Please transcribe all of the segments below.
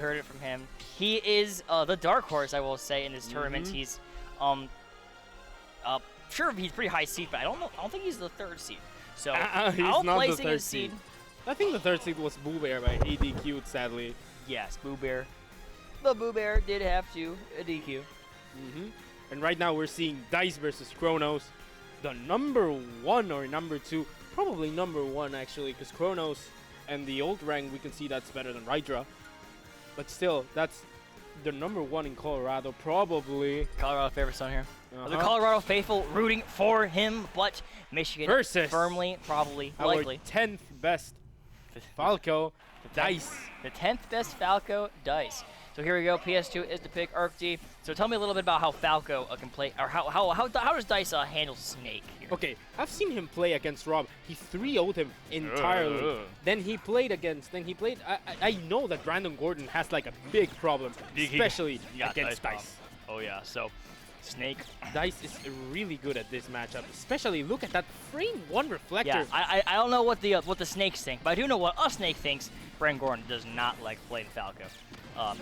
heard it from him. He is the dark horse, I will say, in this tournament. He's sure he's pretty high seed, but I don't think he's the 3rd seed. So he's not the 3rd his seed. seed. I think the 3rd seed was Boo Bear, but he DQ'd sadly. Yes, Boo Bear. The Boo Bear did have to DQ. And right now we're seeing Dice versus Chronos, the #1 or #2, probably #1 actually, because Chronos and the old rank we can see that's better than Rydra, but still that's the #1 in Colorado, probably. Colorado favorite son here. The Colorado faithful rooting for him, but Michigan versus firmly, probably, likely. 10th best Falco, Dice. The 10th best Falco, Dice. So here we go. PS2 is the pick. ArcD. So tell me a little bit about how Falco can play, or how does Dice handle Snake here? Okay, I've seen him play against Rob. He 3-0'd him entirely. Then he played. I know that Brandon Gordon has like a big problem, especially against Dice. Oh yeah. So Snake. Dice is really good at this matchup, especially look at that frame 1 reflector. Yeah, I don't know what the Snakes think, but I do know what a Snake thinks. Brandon Gordon does not like playing Falco.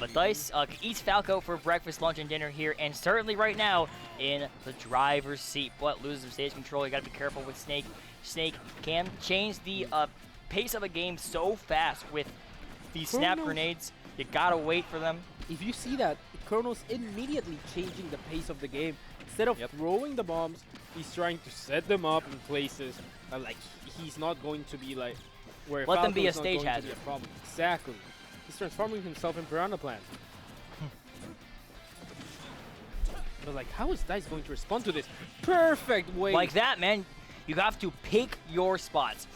But Dice eats Falco for breakfast, lunch, and dinner here, and certainly right now in the driver's seat. But loses some stage control. You got to be careful with Snake. Snake can change the pace of a game so fast with these snap grenades. You gotta wait for them. If you see that, Chronos immediately changing the pace of the game. Instead of throwing the bombs, he's trying to set them up in places like he's not going to be like where let Falco them be a is not stage going to hazard. be a problem. Exactly. He's transforming himself in Piranha Plant. But like, how is Dice going to respond to this? Perfect way. Like that, man. You have to pick your spots.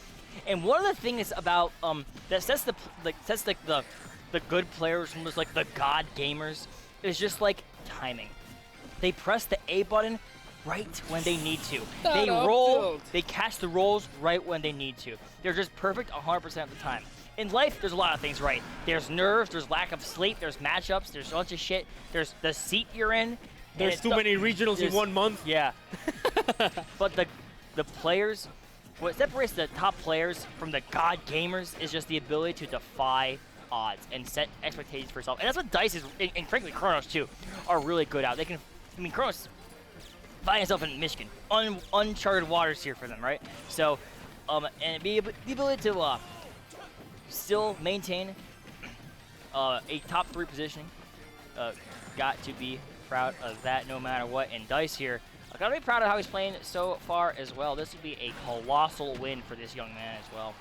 And one of the things about that sets the good players from just like the god gamers is just like timing. They press the A button right when they need to. They roll, they catch the rolls right when they need to. They're just perfect 100% of the time. In life, there's a lot of things right. There's nerves, there's lack of sleep, there's matchups, there's a bunch of shit. There's the seat you're in. There's too many regionals in 1 month. Yeah. But the players, what separates the top players from the god gamers is just the ability to defy odds and set expectations for yourself. And that's what Dice is, and frankly Chronos too, are really good at. They can, I mean, Chronos find himself in Michigan, uncharted waters here for them, right? So, and the ability to still maintain a top 3 positioning, got to be proud of that no matter what. And Dice here, I gotta be proud of how he's playing so far as well. This would be a colossal win for this young man as well.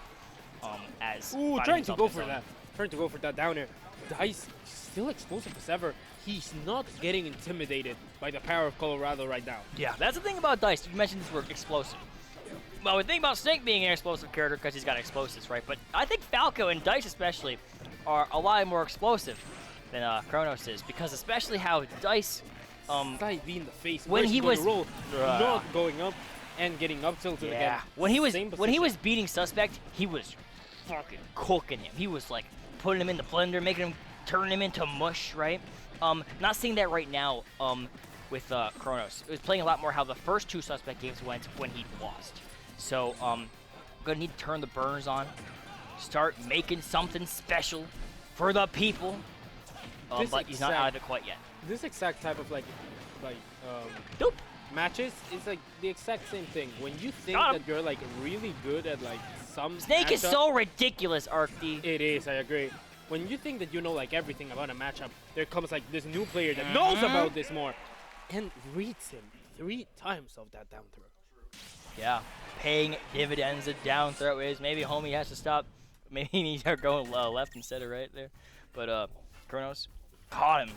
Trying to go for that. Trying to go for that down air. Dice still explosive as ever. He's not getting intimidated by the power of Colorado right now. Yeah, that's the thing about Dice. You mentioned this word explosive. Well, we think about Snake being an explosive character because he's got explosives, right? But I think Falco and Dice especially are a lot more explosive than Chronos is, because especially how Dice Side B in the face when he was roll, not going up and getting up tilted again. When he was beating Suspect, he was fucking cooking him. He was like putting him in the blender, turning him into mush, right? Not seeing that right now with Chronos. It was playing a lot more how the first 2 Suspect games went when he lost. So gonna need to turn the burners on, start making something special for the people. But he's not out of it quite yet. This exact type of matches is like the exact same thing. When you think that you're like really good at like some Snake is so ridiculous, ArcD. It is, I agree. When you think that you know like everything about a matchup, there comes like this new player that knows about this more and reads him 3 times of that down throw. Yeah, paying dividends at down throw is. Maybe homie has to stop. Maybe he needs to go left instead of right there. But Chronos caught him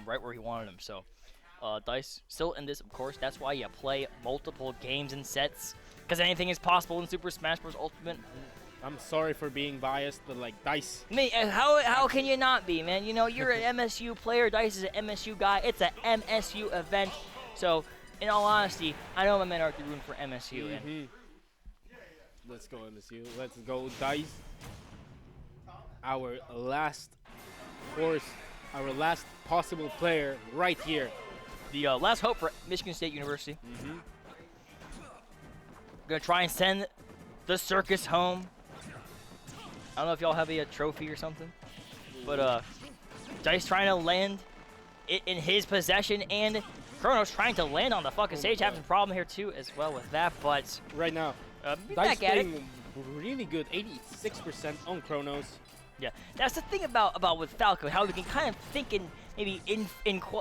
right where he wanted him. So Dice still in this, of course. That's why you play multiple games and sets, because anything is possible in Super Smash Bros. Ultimate. I'm sorry for being biased, but like Dice. How can you not be, man? You know, you're an MSU player. Dice is an MSU guy. It's a MSU event. So, in all honesty, I know my men are rooting for MSU. And let's go MSU. Let's go Dice. Our last course, our last possible player right here. The last hope for Michigan State University. Gonna try and send the circus home. I don't know if y'all have a trophy or something. But Dice trying to land it in his possession, and Chronos trying to land on the fucking stage, having a problem here too as well with that. But right now, Dice Dice back at it. playing really good, 86% on Chronos. Yeah, that's the thing about with Falco, how we can kind of think and maybe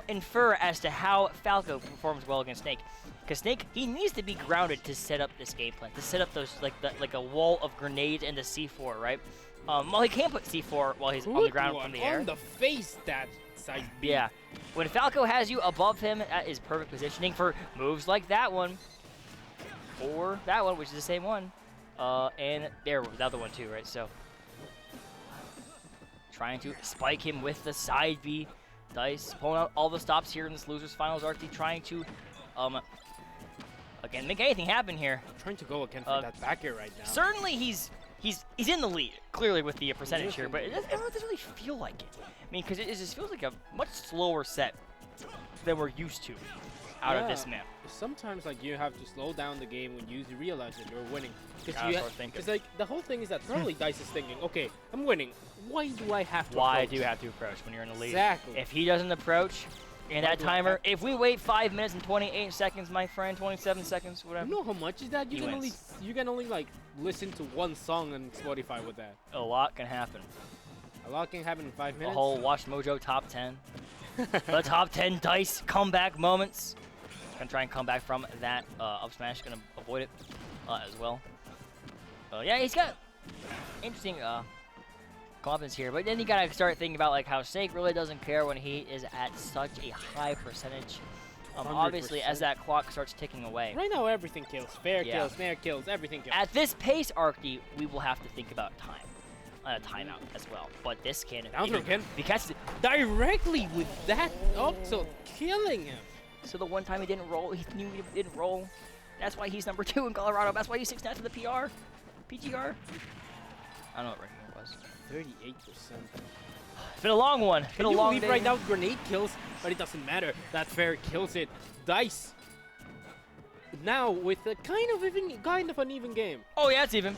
infer as to how Falco performs well against Snake. Because Snake, he needs to be grounded to set up this game plan, to set up those like a wall of grenades and the C4, right? Well, he can put C4 while he's on the ground from the air. On the face, that side B. Yeah, when Falco has you above him, that is perfect positioning for moves like that one, or that one, which is the same one, and there, the other one too, right? So. Trying to spike him with the side B. Dice pulling out all the stops here in this losers finals. RT trying to, again, make anything happen here. Trying to go again for that back air right now. Certainly he's in the lead, clearly with the percentage here, but it doesn't really feel like it. I mean, because it just feels like a much slower set than we're used to out of this map. Sometimes like you have to slow down the game when you realize that you're winning. Because like the whole thing is that probably Dice is thinking, okay, I'm winning. Why do I have to Why approach? do you have to approach when you're in the lead? Exactly. If he doesn't approach in that timer, if we wait 5 minutes and 28 seconds, my friend, 27 seconds, whatever. You know how much is that? You can only like listen to one song on Spotify with that. A lot can happen. A lot can happen in 5 minutes. A whole Watch Mojo top 10. The top 10 Dice comeback moments. Gonna try and come back from that up smash. Gonna avoid it as well. Yeah, he's got interesting confidence here, but then you gotta start thinking about like how Snake really doesn't care when he is at such a high percentage. Obviously, as that clock starts ticking away. Right now, everything kills. Fair kills, snare kills, everything kills. At this pace, Arky, we will have to think about time. A timeout as well, but this can because directly with that also killing him. So the one time he didn't roll, he knew he didn't roll. That's why he's number 2 in Colorado. That's why he's 6-9 for the PR, PGR. I don't know what ranking it was. 38%. It's been a long one. It's been a long day. Right now, grenade kills, but it doesn't matter. That fair kills it. Dice. Now with a kind of an even game. Oh yeah, it's even.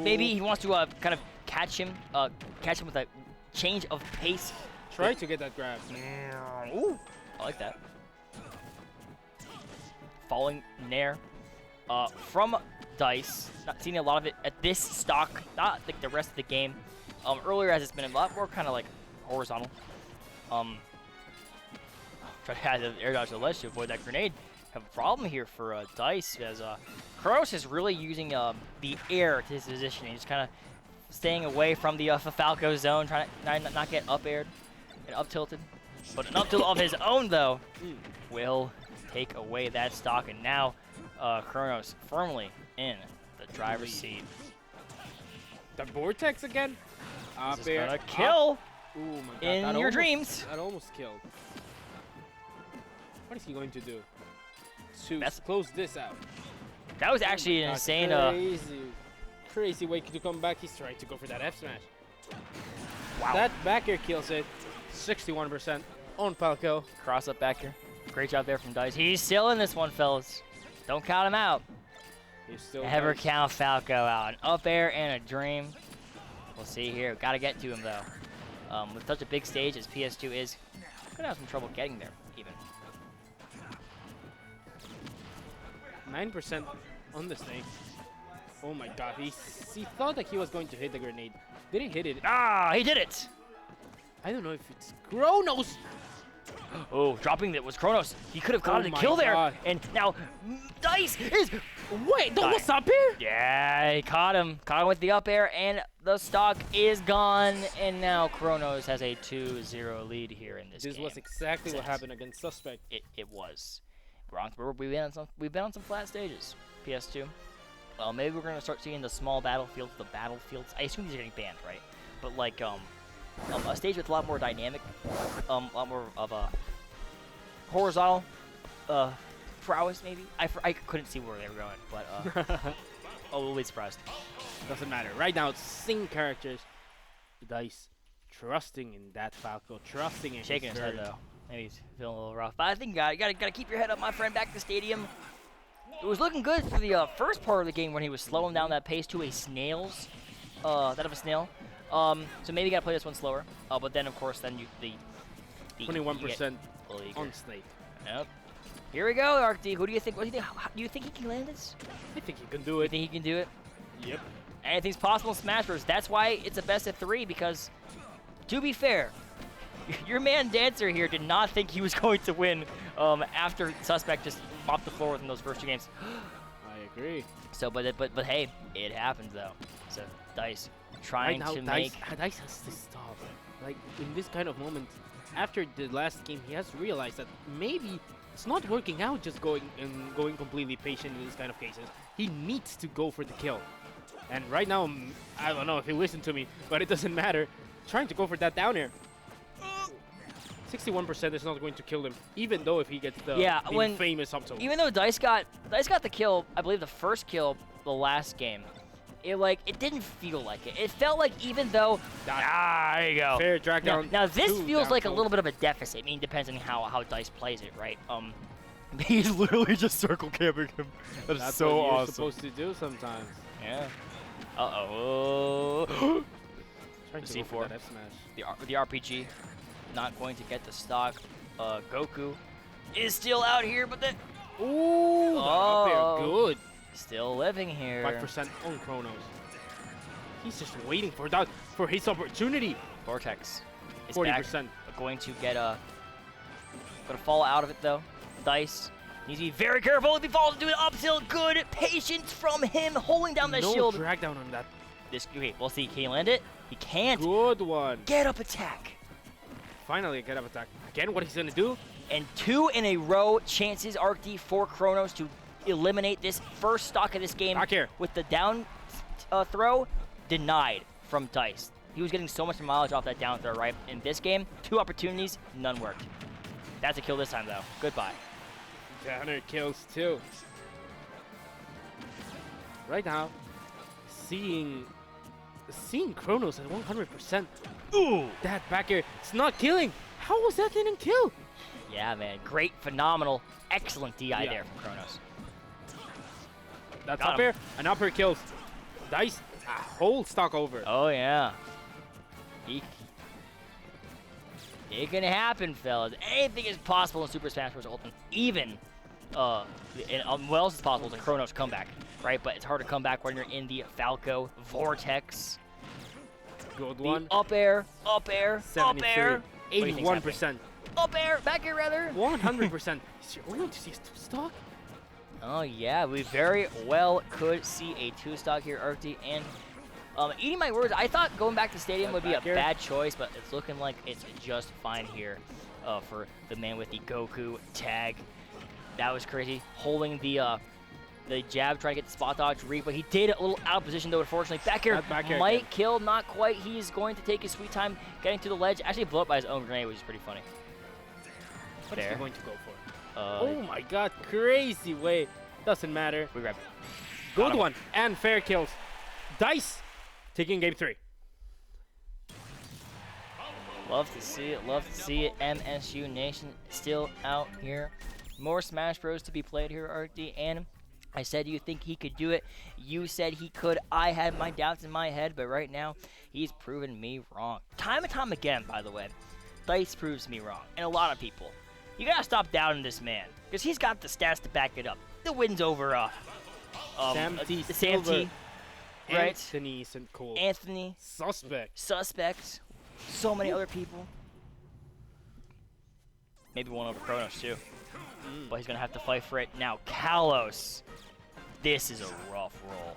Maybe he wants to kind of catch him with a change of pace. Try to get that grab. Ooh, I like that. Falling Nair from Dice. Not seeing a lot of it at this stock. Not like the rest of the game. Earlier, as it's been a lot more kind of like horizontal. Try to add the air dodge to the ledge to avoid that grenade. Have a problem here for Dice as Chronos is really using the air to his positioning. He's kind of staying away from the Falco zone, trying to not get up aired and up tilted. But an up tilt of his own though will take away that stock, and now Chronos firmly in the driver's seat. The vortex again. Up This is air. gonna kill Oh my God, in your dreams. That almost killed. What is he going to do? To That's close this out. That was actually an insane. Crazy way to come back. He's trying to go for that F smash. Wow. That back air kills it. 61% on Falco. Cross up back here. Great job there from Dice. He's still in this one, fellas. Don't count him out. He's still Never count Falco out. An up air and a dream. We'll see here. Got to get to him though. With such a big stage as PS2 is, gonna have some trouble getting there even. 9% on the Snake. Oh my God, he thought that he was going to hit the grenade. Did he hit it? Ah, he did it! I don't know if it's Chronos. Oh, dropping that was Chronos. He could have gotten a my kill there. God. And now Dice is... Wait, that was up here? Yeah, he caught him. Caught him with the up air, and the stock is gone. And now Chronos has a 2-0 lead here in this game. This was exactly what happened against Suspect. It was. We've been on some flat stages, PS2. Well, maybe we're going to start seeing the small battlefields, the battlefields. I assume these are getting banned, right? But like a stage with a lot more dynamic, a lot more of a horizontal prowess, maybe. I couldn't see where they were going, but we'll be surprised. Doesn't matter. Right now, it's sync characters. Dice trusting in that Falco, trusting in Shaking his head though. Maybe he's feeling a little rough. But I think you gotta keep your head up, my friend. Back to the stadium. It was looking good for the first part of the game when he was slowing down that pace to a snail's, that of a snail. So maybe you gotta play this one slower. But then of course then the 21% on state. Yep. Here we go, ArcD. Who do you think? What do you think? Do you think he can land this? I think he can do You it. think he can do it? Yep. Anything's possible in Smash Bros. That's why it's a best of 3 because, to be fair, your man Dancer here did not think he was going to win after Suspect just mopped the floor within those first 2 games. I agree. So, but hey, it happens though. So Dice trying right now, to Dice make. has to stop. Like in this kind of moment, after the last game, he has realized that maybe it's not working out just going completely patient in these kind of cases. He needs to go for the kill. And right now, I don't know if he listened to me, but it doesn't matter. Trying to go for that down air. 61% is not going to kill him, even though if he gets the famous up tilt. Even though Dice got the kill, I believe the first kill the last game. It didn't feel like it. It felt like even though there you go. Fair drag down. Now this feels like a tilt. little bit of a deficit. I mean, depends on how Dice plays it, right? He's literally just circle camping him. That's so what you're supposed to do sometimes. Yeah. Uh-oh. Trying to C4. go for that F smash. The RPG not going to get the stock. Goku is still out here, but then Ooh, up air, good. Still living here. 5% on Chronos. He's just waiting for that for his opportunity. Vortex is 40%. going to get gonna fall out of it though. Dice needs to be very careful if he falls into an up tilt. Good patience from him, holding down that shield. No drag down on that. Okay, we'll see. Can he land it? He can't. Good one. Get up attack. Finally a get up attack. Again, what he's gonna do? And 2 in a row chances ArcD for Chronos to eliminate this first stock of this game. Back here. With the down throw denied from Dice. He was getting so much mileage off that down throw, right? In this game, 2 opportunities, none worked. That's a kill this time, though. Goodbye. Downer kills too. Right now, seeing Chronos at 100%. Ooh, that back air, it's not killing. How was that didn't kill? Yeah, man. Great, phenomenal, excellent DI there from Chronos. That's Got up him. air, and up air kills. Dice, a whole stock over. Oh, yeah. It can happen, fellas. Anything is possible in Super Smash Bros. Ultimate. Even, what else is possible is a Chronos comeback, right? But it's hard to come back when you're in the Falco Vortex. Good one. Up air, up air, up air. 81%. Up air, back air rather. 100%. We're going to see a 2-stock? Oh yeah, we very well could see a 2-stock here, ArcD. And eating my words, I thought going back to Stadium would be a bad choice, but it's looking like it's just fine here for the man with the Goku tag. That was crazy. Holding the jab, trying to get the spot dodge read, but he did a little out of position though, unfortunately. Back air might kill, not quite. He's going to take his sweet time getting to the ledge. Actually blew up by his own grenade, which is pretty funny. What is he going to go for? Oh my god, crazy way. Doesn't matter. We grab it. Good one. And fair kills. Dice taking game 3. Love to see it. Love to see it. MSU Nation still out here. More Smash Bros. To be played here, ArcD. And I said you think he could do it. You said he could. I had my doubts in my head, but right now he's proven me wrong. Time and time again, by the way, Dice proves me wrong. And a lot of people. You gotta stop doubting this man, because he's got the stats to back it up. The wins over Sam T. Sam T. Right? Anthony isn't cool. Anthony. Suspect. So many other people. Maybe one over Chronos too. But he's gonna have to fight for it now. Kalos. This is a rough roll.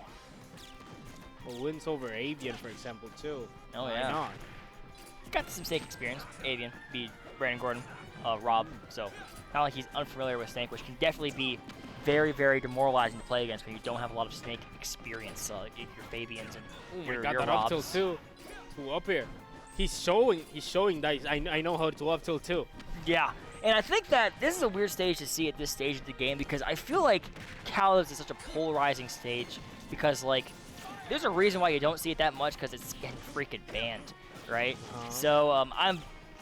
Well, wins over Avian, for example, too. Oh yeah. Why not? Got some Snake experience. Avian beat Brandon Gordon, Rob. So not like he's unfamiliar with Snake, which can definitely be very, very demoralizing to play against when you don't have a lot of Snake experience. Like your Fabians and your that Robs. up tilt too. To up here. He's showing Dice. I know how to up tilt too. Yeah. And I think that this is a weird stage to see at this stage of the game, because I feel like Kalos is such a polarizing stage, because like there's a reason why you don't see it that much, because it's getting freaking banned, right? So I'm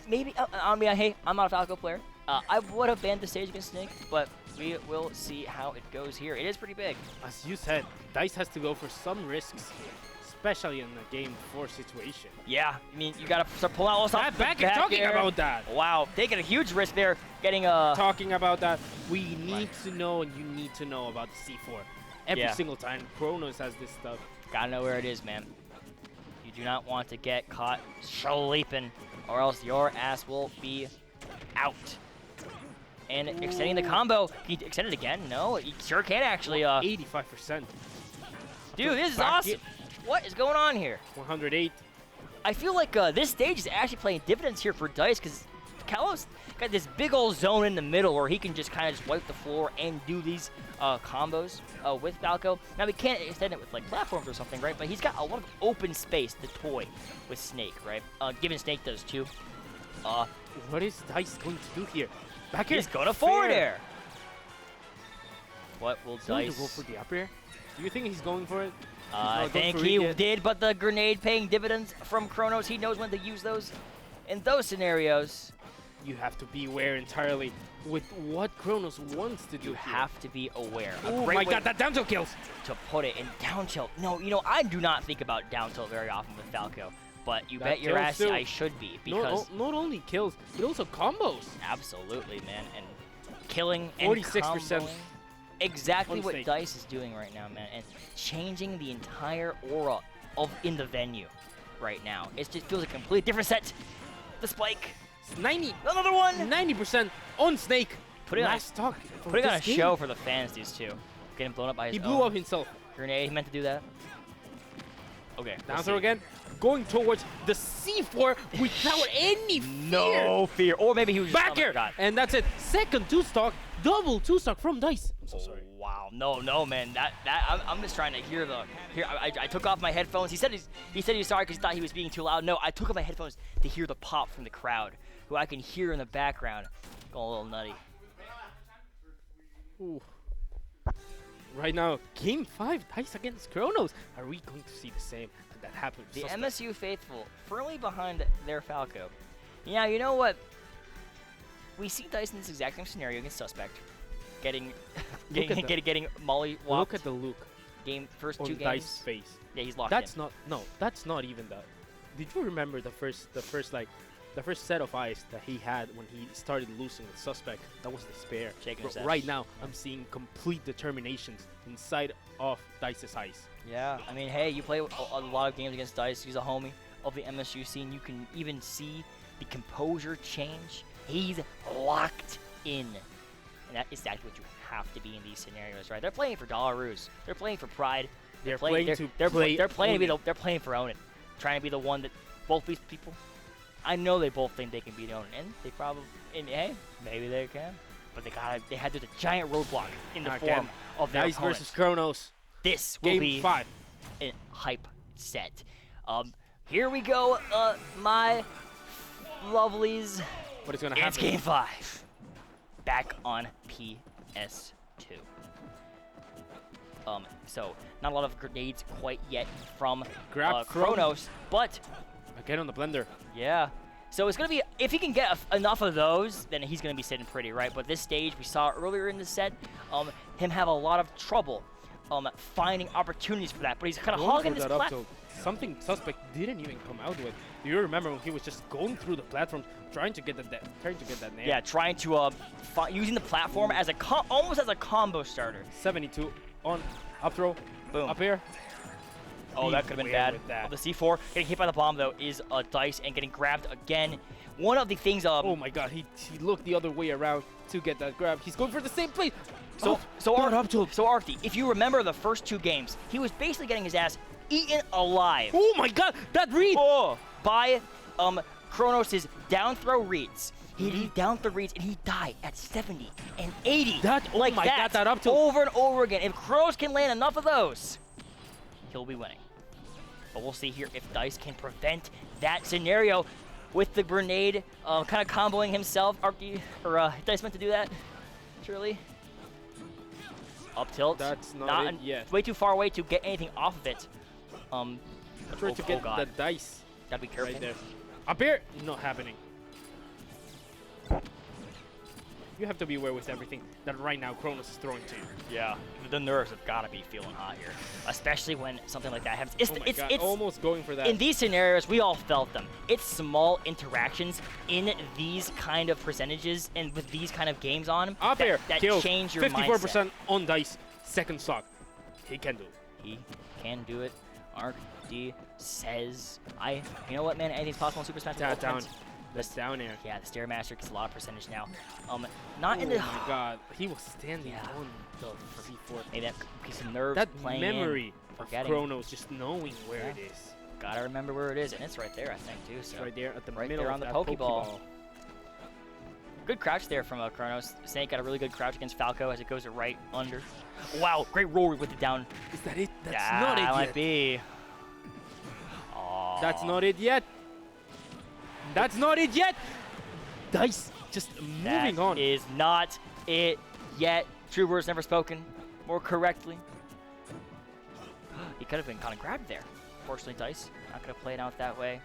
hey, I'm not a Falco player. I would have banned the stage against Snake, but we will see how it goes here. It is pretty big. As you said, Dice has to go for some risks here, especially in a game 4 situation. Yeah, I mean, you gotta start pulling out all stuff. That back is talking air. about that. Wow, taking a huge risk there, getting a. Talking about that, we need to know, and you need to know about the C4. Every single time Chronos has this stuff. Gotta know where it is, man. You do not want to get caught sleeping, or else your ass will be out. And extending the combo. Can you extend it again? No, you sure can actually. 85%. Dude, this is awesome. What is going on here? 108. I feel like this stage is actually playing dividends here for Dice, because Kalos got this big old zone in the middle where he can just kind of just wipe the floor and do these combos with Falco. Now, we can't extend it with like platforms or something, right? But he's got a lot of open space to toy with Snake, right? Given Snake does too. What is Dice going to do here? Back here. He's going to forward air. What will He's going Dice? to go for the up air? Do you think he's going for it? I think he did, but the grenade paying dividends from Chronos. He knows when to use those in those scenarios. You have to be aware entirely with what Chronos wants to do. You have to be aware. Oh my god, that down tilt kills! To put it in down tilt. No, you know, I do not think about down tilt very often with Falco, but you bet your ass I should be, because not only kills, but also combos. Absolutely, man, and killing 46%. and comboing. Exactly what Dice is doing right now, man, and changing the entire aura in the venue right now. It just feels a completely different set. The spike. 90. Another one. 90% on Snake. Putting on a game. show for the fans, these two. Getting blown up by his He blew up himself. Grenade, he meant to do that. Okay. Down throw again. Going towards the C4 without any fear. No fear. Or maybe he was just back here. And that's it. Second 2-stock. Double 2-stock from Dice. I'm so sorry. Wow. No, man. I'm just trying to hear the. I took off my headphones. He said he was sorry because he thought he was being too loud. No, I took off my headphones to hear the pop from the crowd, who I can hear in the background, going a little nutty. Ooh. Right now, Game 5, Dice against Chronos. Are we going to see the same that happened? The MSU faithful firmly behind their Falco. Yeah, you know what? We see Dice in this exact same scenario against Suspect, getting molly whopped. Look at the look. First two games. Dice's face. Yeah, he's locked That's in. that's not even that. Did you remember the first set of eyes that he had when he started losing with Suspect? That was despair. Right now, I'm seeing complete determination inside of Dice's eyes. Yeah, I mean, hey, you play a lot of games against Dice. He's a homie of the MSU scene. You can even see the composure change. He's locked in. And that is exactly what you have to be in these scenarios, right? They're playing for dollaroos. They're playing for pride. They're playing for own it. Trying to be the one that both these people, I know they both think they can beat Onin, and they probably, and hey, maybe they can, but they had to do the giant roadblock in the form of their Dice opponent. versus Chronos. This will be 5. a hype set. Here we go, my lovelies. What is going to happen? It's Game 5. Back on PS2. So not a lot of grenades quite yet from Chronos, but again on the blender. Yeah. So it's gonna be, if he can get enough of those, then he's gonna be sitting pretty, right? But this stage we saw earlier in the set, him have a lot of trouble finding opportunities for that. But he's kind of hogging this platform. Something Suspect didn't even come out with. Do you remember when he was just going through the platform, trying to get that nail? Yeah, trying to using the platform as almost as a combo starter. 72 on up throw, boom, up air. Oh, that could have been bad. The C4 getting hit by the bomb though is Dice and getting grabbed again. One of the things. Oh my God, he looked the other way around to get that grab. He's going for the same place. So Arthi, if you remember the first two games, he was basically getting his ass eaten alive. Oh my God, that read! By Chronos' down throw reads. He'd down throw reads and he'd die at 70 and 80. That up tilt over and over again. If Chronos can land enough of those, he'll be winning. But we'll see here if Dice can prevent that scenario with the grenade, kind of comboing himself. Dice meant to do that, surely. Up tilt. That's not it yet. Way too far away to get anything off of it. Try to get the Dice. Gotta be careful. Right there. Up here, not happening. you have to be aware with everything that right now Chronos is throwing to you. Yeah, the nerves have got to be feeling hot here, especially when something like that happens. Oh my God, almost going for that. In these scenarios, we all felt them. It's small interactions in these kind of percentages and with these kind of games on Up air, that kills. change your 54% mindset. on Dice, second stock. He can do it. He can do it. Arc D says, you know what, man? Anything's possible in Super Smash. That down. That's down air. Yeah, the Stairmaster gets a lot of percentage now. Not in the. Oh my God, he was standing on the C4. Maybe that piece of nerves That playing memory in, of forgetting. Chronos, just knowing where it is. Gotta remember where it is, and it's right there, I think, too. So. It's right there at the right middle there of on the that Pokeball. Good crouch there from Chronos. Snake got a really good crouch against Falco as it goes right under. Wow, great roll with it down. Is that it? That's yeah, not it that yet. might be. Aww. That's not it yet. That's not it yet. Dice just moving on. That is not it yet. True words never spoken more correctly. He could have been kind of grabbed there. Fortunately, Dice not going to play it out that way.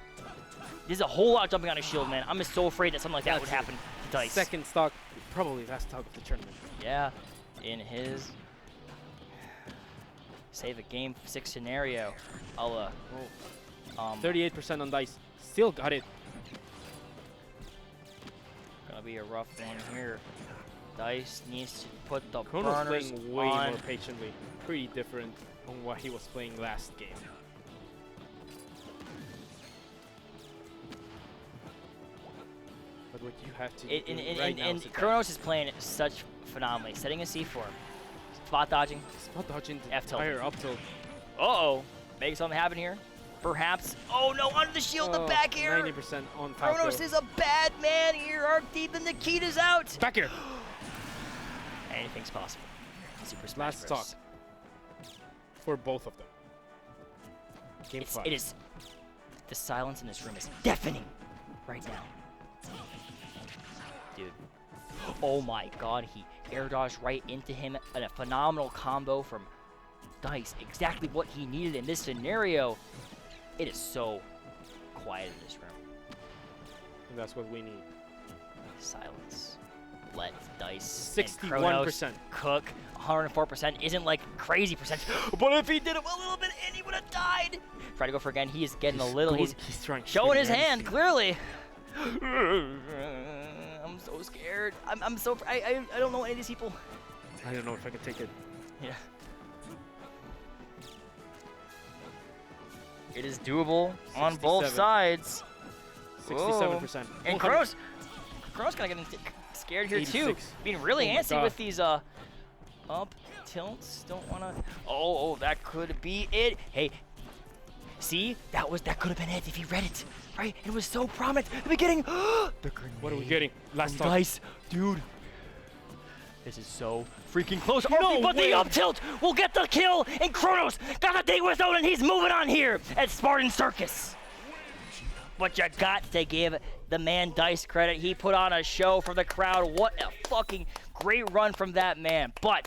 There's a whole lot of jumping on his shield, man. I'm just so afraid that something like that would happen to Dice. Second stock, probably last stock of the tournament. Yeah, in his save a game 6 scenario. I'll 38% on Dice, still got it. Gonna be a rough one here. Dice needs to put the Chronos burners playing way on. more patiently. Pretty different from what he was playing last game. But what you have to do right now is Chronos is playing such phenomenally. Setting a C4. Spot dodging. spot dodging the F tilt. entire up tilt. Uh-oh. Make something happen here. Perhaps. Oh no, under the shield, the back air. 90% on Falco. Chronos is a bad man here. Arc Deep and Nikita's out. Back air. Anything's possible. Super Smash Last Bros. stock for both of them. Game 5. It is. The silence in this room is deafening right now. Dude. Oh my God, he air dodged right into him and a phenomenal combo from Dice. Exactly what he needed in this scenario. It is so quiet in this room. And that's what we need. Silence. Let Dice 61% cook. 104% isn't like crazy percentage. But if he did it a little bit and he would have died. Try to go for again. He is getting a little. He's trying showing his hand anything. clearly. I'm so scared. I'm so. I don't know any of these people. I don't know if I can take it. Yeah. It is doable on both 67. sides. 67%. And Chronos kind of getting scared here too. 86. Being really Oh my antsy God. with these up tilts. Don't want to. Oh, that could be it. Hey, see, that could have been it if he read it, right? It was so prominent at the beginning. The grenade. What are we getting? Last from stock. Dice, dude. This is so freaking close. No But way. the up tilt will get the kill, and Chronos got the thing with and he's moving on here at Spartan Circus. But you got to give the man Dice credit. He put on a show for the crowd. What a fucking great run from that man. But